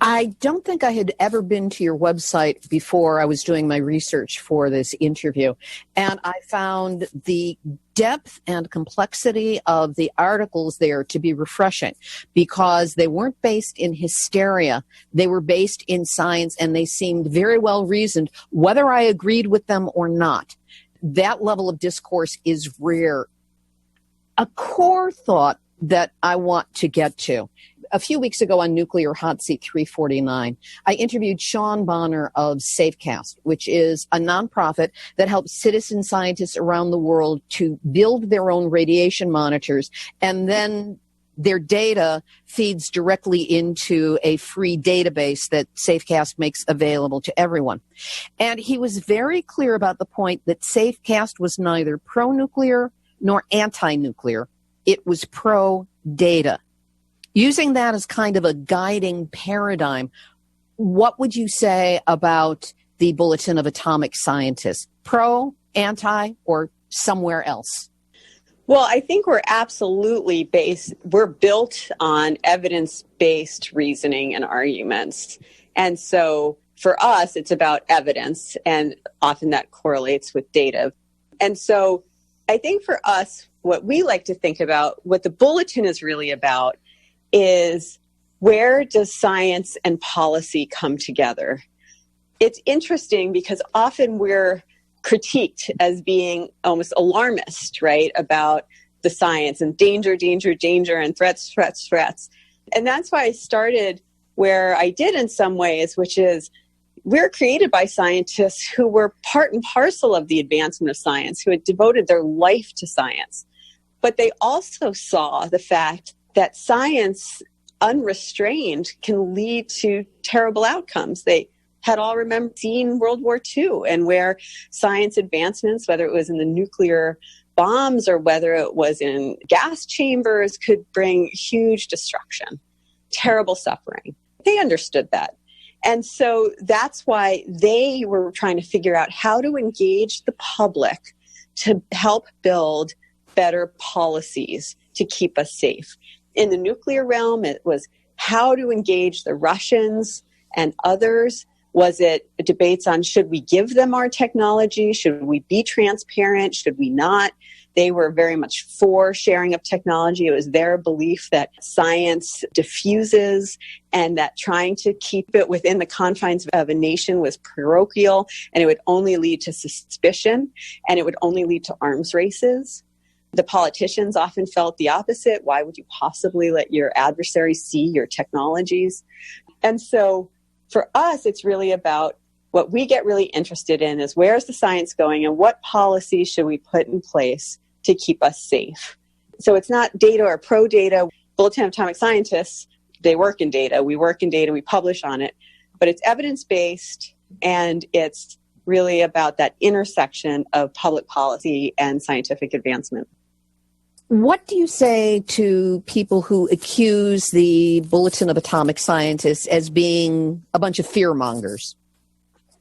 I don't think I had ever been to your website before I was doing my research for this interview, and I found the depth and complexity of the articles there to be refreshing because they weren't based in hysteria. They were based in science, and they seemed very well reasoned, whether I agreed with them or not. That level of discourse is rare. A core thought that I want to get to. A few weeks ago on Nuclear Hotseat 349, I interviewed Sean Bonner of Safecast, which is a nonprofit that helps citizen scientists around the world to build their own radiation monitors, and then their data feeds directly into a free database that Safecast makes available to everyone. And he was very clear about the point that Safecast was neither pro-nuclear nor anti-nuclear. It was pro-data. Using that as kind of a guiding paradigm, what would you say about the Bulletin of Atomic Scientists? Pro, anti, or somewhere else? Well, I think we're absolutely we're built on evidence-based reasoning and arguments. And so for us, it's about evidence, and often that correlates with data. And so I think for us, what we like to think about, what the Bulletin is really about, is where does science and policy come together? It's interesting because often we're critiqued as being almost alarmist, right, about the science and danger, danger, danger, and threats, threats, threats. And that's why I started where I did in some ways, which is we're created by scientists who were part and parcel of the advancement of science, who had devoted their life to science. But they also saw the fact that science unrestrained can lead to terrible outcomes. They had all seen World War II and where science advancements, whether it was in the nuclear bombs or whether it was in gas chambers, could bring huge destruction, terrible suffering. They understood that. And so that's why they were trying to figure out how to engage the public to help build better policies to keep us safe. In the nuclear realm, it was how to engage the Russians and others. Was it debates on should we give them our technology? Should we be transparent? Should we not? They were very much for sharing of technology. It was their belief that science diffuses and that trying to keep it within the confines of a nation was parochial, and it would only lead to suspicion, and it would only lead to arms races. The politicians often felt the opposite. Why would you possibly let your adversary see your technologies? And so for us, it's really about What we get really interested in is where's the science going and what policies should we put in place to keep us safe. So it's not data or pro-data. Bulletin of Atomic Scientists, they work in data. We work in data. We publish on it. But it's evidence-based, and it's really about that intersection of public policy and scientific advancement. What do you say to people who accuse the Bulletin of Atomic Scientists as being a bunch of fearmongers?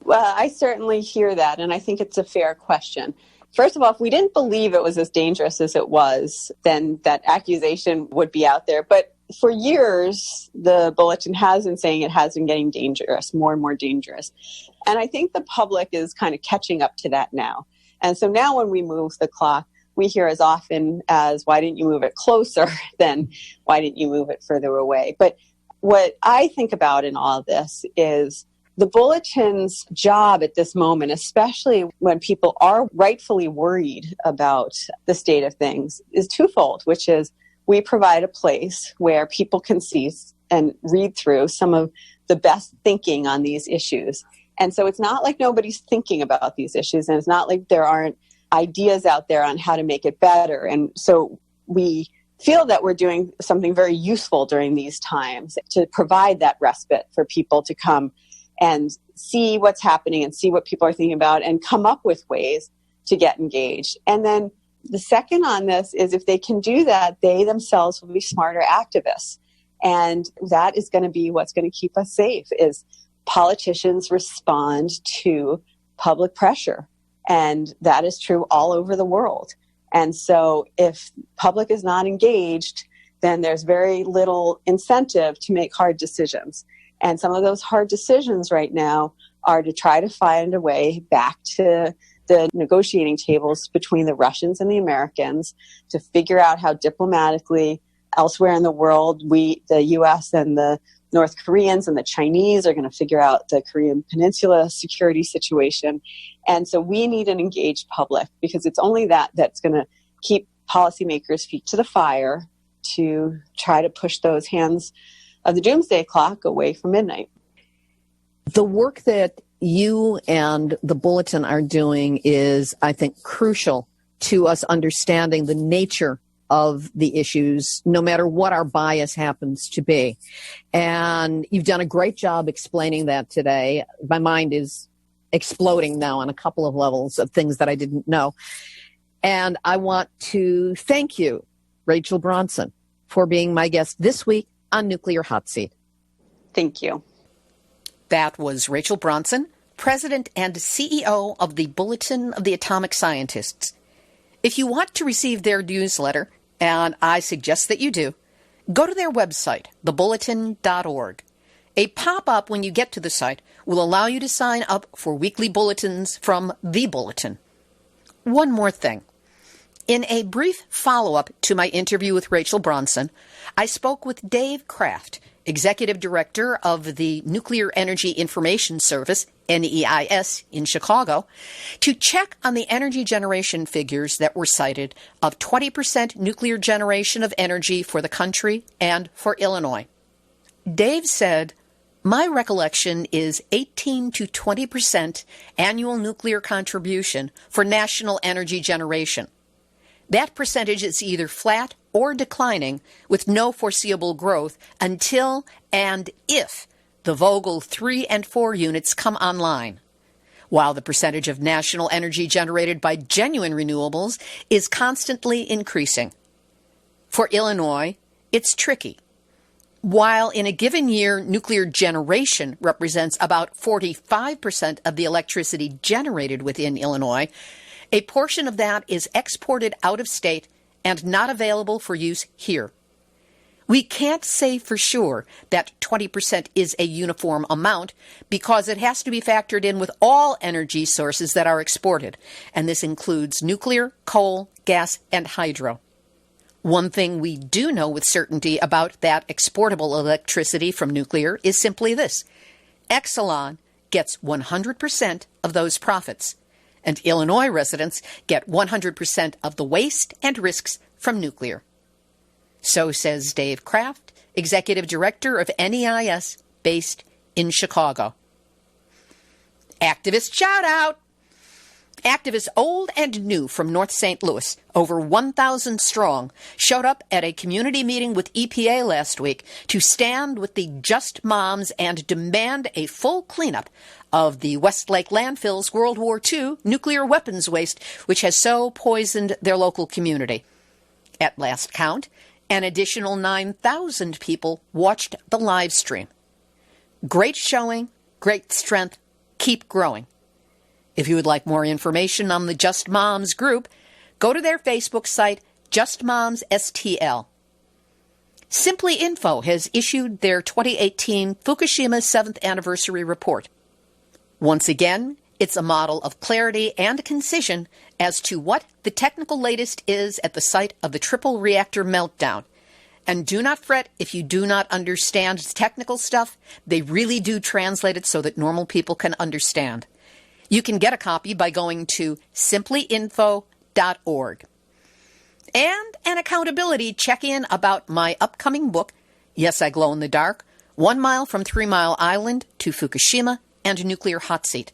Well, I certainly hear that, and I think it's a fair question. First of all, if we didn't believe it was as dangerous as it was, then that accusation would be out there. But for years, the Bulletin has been saying it has been getting dangerous, more and more dangerous. And I think the public is kind of catching up to that now. And so now when we move the clock, we hear as often as, why didn't you move it closer than why didn't you move it further away? But what I think about in all of this is the Bulletin's job at this moment, especially when people are rightfully worried about the state of things, is twofold, which is we provide a place where people can see and read through some of the best thinking on these issues. And so it's not like nobody's thinking about these issues, and it's not like there aren't ideas out there on how to make it better. And so we feel that we're doing something very useful during these times to provide that respite for people to come and see what's happening and see what people are thinking about and come up with ways to get engaged. And then the second on this is if they can do that, they themselves will be smarter activists. And that is going to be what's going to keep us safe, is politicians respond to public pressure. And that is true all over the world. And so if public is not engaged, then there's very little incentive to make hard decisions. And some of those hard decisions right now are to try to find a way back to the negotiating tables between the Russians and the Americans to figure out how diplomatically elsewhere in the world, the U.S. and the North Koreans and the Chinese are going to figure out the Korean Peninsula security situation. And so we need an engaged public, because it's only that's going to keep policymakers' feet to the fire to try to push those hands of the Doomsday Clock away from midnight. The work that you and the Bulletin are doing is, I think, crucial to us understanding the nature of the issues, no matter what our bias happens to be. And you've done a great job explaining that today. My mind is exploding now on a couple of levels of things that I didn't know. And I want to thank you, Rachel Bronson, for being my guest this week on Nuclear Hot Seat. Thank you. That was Rachel Bronson, President and CEO of the Bulletin of the Atomic Scientists. If you want to receive their newsletter, and I suggest that you do, go to their website, thebulletin.org. A pop-up when you get to the site will allow you to sign up for weekly bulletins from the Bulletin. One more thing. In a brief follow-up to my interview with Rachel Bronson, I spoke with Dave Kraft, Executive Director of the Nuclear Energy Information Service, NEIS, in Chicago, to check on the energy generation figures that were cited of 20% nuclear generation of energy for the country and for Illinois. Dave said, "My recollection is 18 to 20% annual nuclear contribution for national energy generation. That percentage is either flat or declining with no foreseeable growth until and if the Vogtle 3 and 4 units come online, while the percentage of national energy generated by genuine renewables is constantly increasing. For Illinois, it's tricky. While in a given year, nuclear generation represents about 45% of the electricity generated within Illinois, a portion of that is exported out of state and not available for use here. We can't say for sure that 20% is a uniform amount because it has to be factored in with all energy sources that are exported, and this includes nuclear, coal, gas, and hydro. One thing we do know with certainty about that exportable electricity from nuclear is simply this: Exelon gets 100% of those profits, and Illinois residents get 100% of the waste and risks from nuclear. So says Dave Kraft, Executive Director of NEIS, based in Chicago. Activist shout out! Activists old and new from North St. Louis, over 1,000 strong, showed up at a community meeting with EPA last week to stand with the Just Moms and demand a full cleanup of the Westlake landfill's World War II nuclear weapons waste, which has so poisoned their local community. At last count, an additional 9,000 people watched the live stream. Great showing, great strength, keep growing. If you would like more information on the Just Moms group, go to their Facebook site, Just Moms STL. Simply Info has issued their 2018 Fukushima 7th Anniversary Report. Once again, it's a model of clarity and concision as to what the technical latest is at the site of the triple reactor meltdown. And do not fret if you do not understand technical stuff. They really do translate it so that normal people can understand. You can get a copy by going to simplyinfo.org. And an accountability check-in about my upcoming book, Yes, I Glow in the Dark, 1 Mile from 3 Mile Island to Fukushima and Nuclear Hotseat.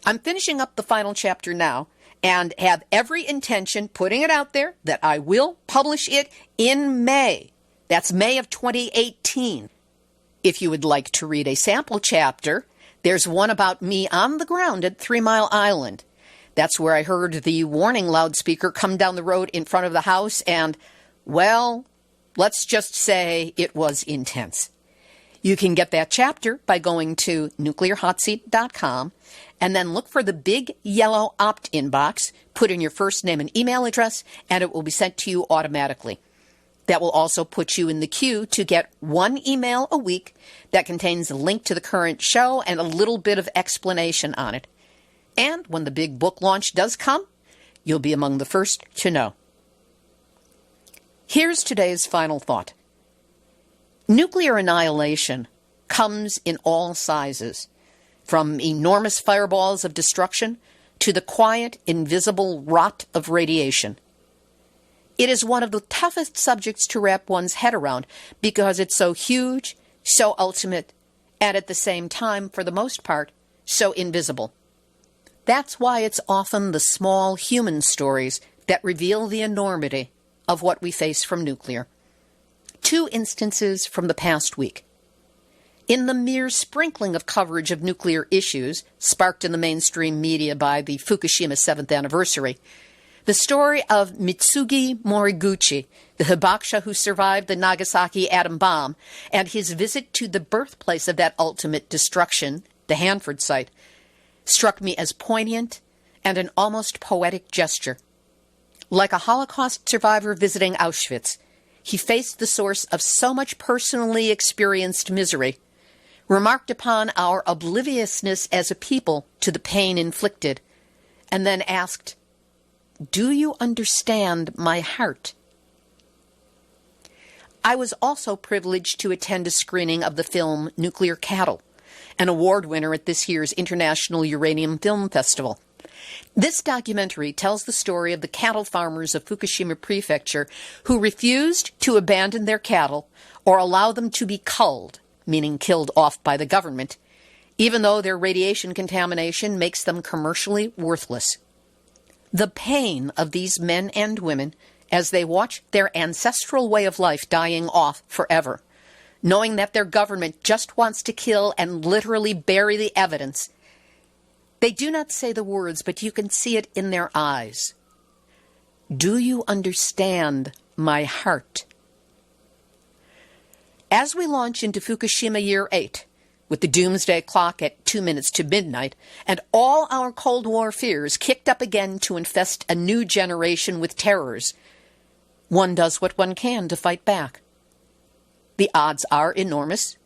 I'm finishing up the final chapter now and have every intention, putting it out there, that I will publish it in May. That's May of 2018. If you would like to read a sample chapter, there's one about me on the ground at 3 Mile Island. That's where I heard the warning loudspeaker come down the road in front of the house, and, well, let's just say it was intense. You can get that chapter by going to nuclearhotseat.com and then look for the big yellow opt-in box, put in your first name and email address, and it will be sent to you automatically. That will also put you in the queue to get one email a week that contains a link to the current show and a little bit of explanation on it. And when the big book launch does come, you'll be among the first to know. Here's today's final thought. Nuclear annihilation comes in all sizes, from enormous fireballs of destruction to the quiet, invisible rot of radiation. It is one of the toughest subjects to wrap one's head around because it's so huge, so ultimate, and at the same time, for the most part, so invisible. That's why it's often the small human stories that reveal the enormity of what we face from nuclear. 2 instances from the past week. In the mere sprinkling of coverage of nuclear issues, sparked in the mainstream media by the Fukushima 7th anniversary, the story of Mitsugi Moriguchi, the hibakusha who survived the Nagasaki atom bomb, and his visit to the birthplace of that ultimate destruction, the Hanford site, struck me as poignant and an almost poetic gesture. Like a Holocaust survivor visiting Auschwitz, he faced the source of so much personally experienced misery, remarked upon our obliviousness as a people to the pain inflicted, and then asked, "Do you understand my heart?" I was also privileged to attend a screening of the film Nuclear Cattle, an award winner at this year's International Uranium Film Festival. This documentary tells the story of the cattle farmers of Fukushima Prefecture who refused to abandon their cattle or allow them to be culled, meaning killed off by the government, even though their radiation contamination makes them commercially worthless. The pain of these men and women as they watch their ancestral way of life dying off forever, knowing that their government just wants to kill and literally bury the evidence. They do not say the words, but you can see it in their eyes. Do you understand my heart? As we launch into Fukushima Year 8, with the Doomsday Clock at 2 minutes to midnight, and all our Cold War fears kicked up again to infest a new generation with terrors, one does what one can to fight back. The odds are enormous.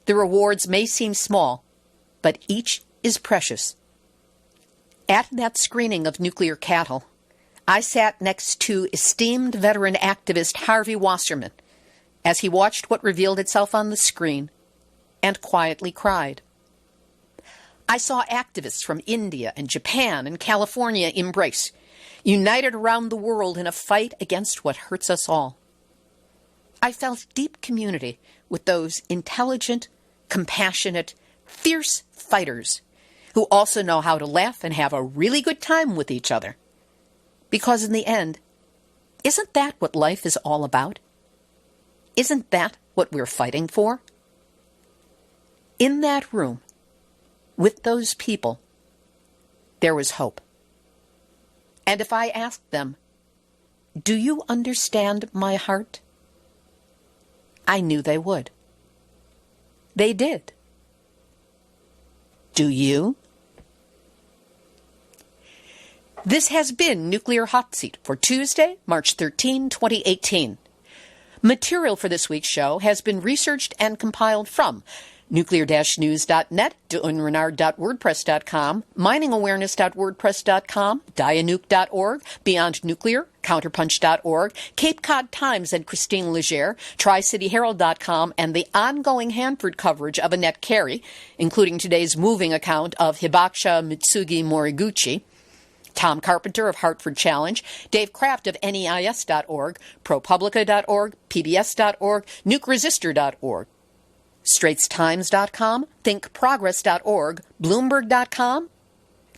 The rewards may seem small, but each is precious. At that screening of Nuclear Cattle, I sat next to esteemed veteran activist Harvey Wasserman as he watched what revealed itself on the screen and quietly cried. I saw activists from India and Japan and California embrace, united around the world in a fight against what hurts us all. I felt deep community with those intelligent, compassionate, fierce fighters who also know how to laugh and have a really good time with each other. Because in the end, isn't that what life is all about? Isn't that what we're fighting for? In that room, with those people, there was hope. And if I asked them, "Do you understand my heart?" I knew they would. They did. Do you? This has been Nuclear Hot Seat for Tuesday, March 13, 2018. Material for this week's show has been researched and compiled from nuclear-news.net, dunrenard.wordpress.com, miningawareness.wordpress.com, dianuke.org, Beyond Nuclear, counterpunch.org, Cape Cod Times and Christine Legere, TriCityHerald.com, and the ongoing Hanford coverage of Annette Carey, including today's moving account of Hibakusha Mitsugi Moriguchi, Tom Carpenter of Hartford Challenge, Dave Kraft of NEIS.org, ProPublica.org, PBS.org, NukeResister.org, StraitsTimes.com, ThinkProgress.org, Bloomberg.com,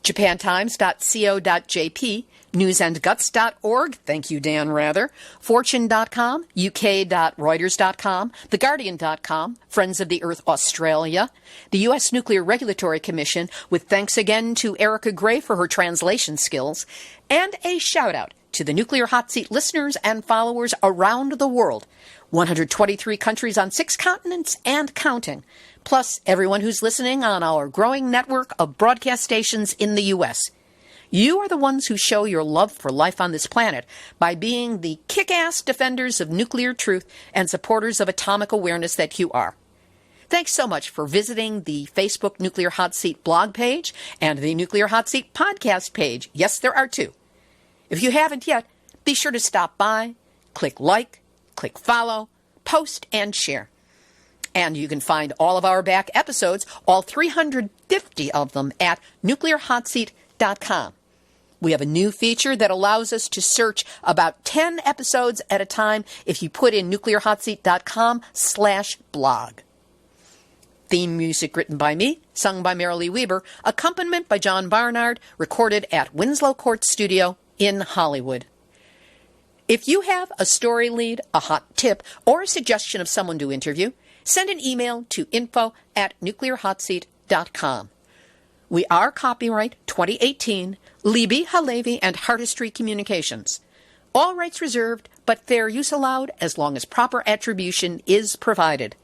JapanTimes.co.jp, NewsAndGuts.org, thank you, Dan Rather, Fortune.com, UK.Reuters.com, TheGuardian.com, Friends of the Earth Australia, the U.S. Nuclear Regulatory Commission, with thanks again to Erica Gray for her translation skills, and a shout-out to the Nuclear Hot Seat listeners and followers around the world, 123 countries on 6 continents and counting, plus everyone who's listening on our growing network of broadcast stations in the U.S. You are the ones who show your love for life on this planet by being the kick-ass defenders of nuclear truth and supporters of atomic awareness that you are. Thanks so much for visiting the Facebook Nuclear Hot Seat blog page and the Nuclear Hot Seat podcast page. Yes, there are 2. If you haven't yet, be sure to stop by, click like, click follow, post, and share. And you can find all of our back episodes, all 350 of them, at nuclearhotseat.com. We have a new feature that allows us to search about 10 episodes at a time if you put in nuclearhotseat.com/blog. Theme music written by me, sung by Marilee Weber, accompaniment by John Barnard, recorded at Winslow Court Studio in Hollywood. If you have a story lead, a hot tip, or a suggestion of someone to interview, send an email to info@nuclearhotseat.com. We are copyright 2018, Libby, Halevi, and Hardestry Communications. All rights reserved, but fair use allowed as long as proper attribution is provided.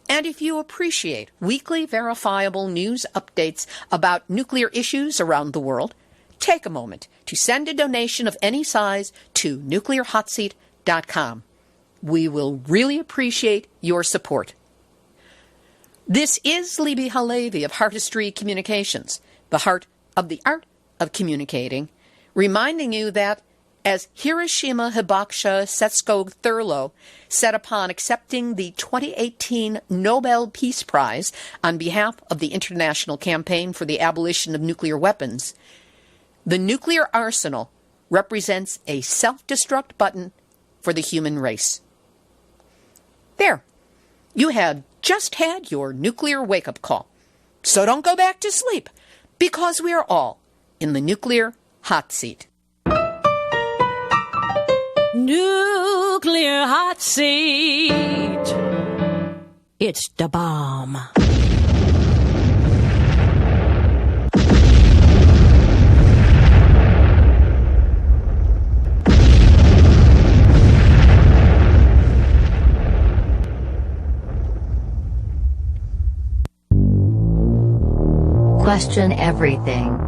And if you appreciate weekly verifiable news updates about nuclear issues around the world, take a moment to send a donation of any size to nuclearhotseat.com. We will really appreciate your support. This is Libby Halevi of Hardestry Communications, the heart of the art of communicating, reminding you that, as Hiroshima Hibakusha Setsuko Thurlow said upon accepting the 2018 Nobel Peace Prize on behalf of the International Campaign for the Abolition of Nuclear Weapons, the nuclear arsenal represents a self-destruct button for the human race. There, you have just had your nuclear wake-up call. So don't go back to sleep, because we are all in the nuclear hot seat. Nuclear hot seat. It's the bomb. Question everything.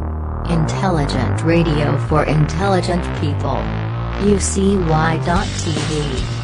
Intelligent radio for intelligent people. UCY.tv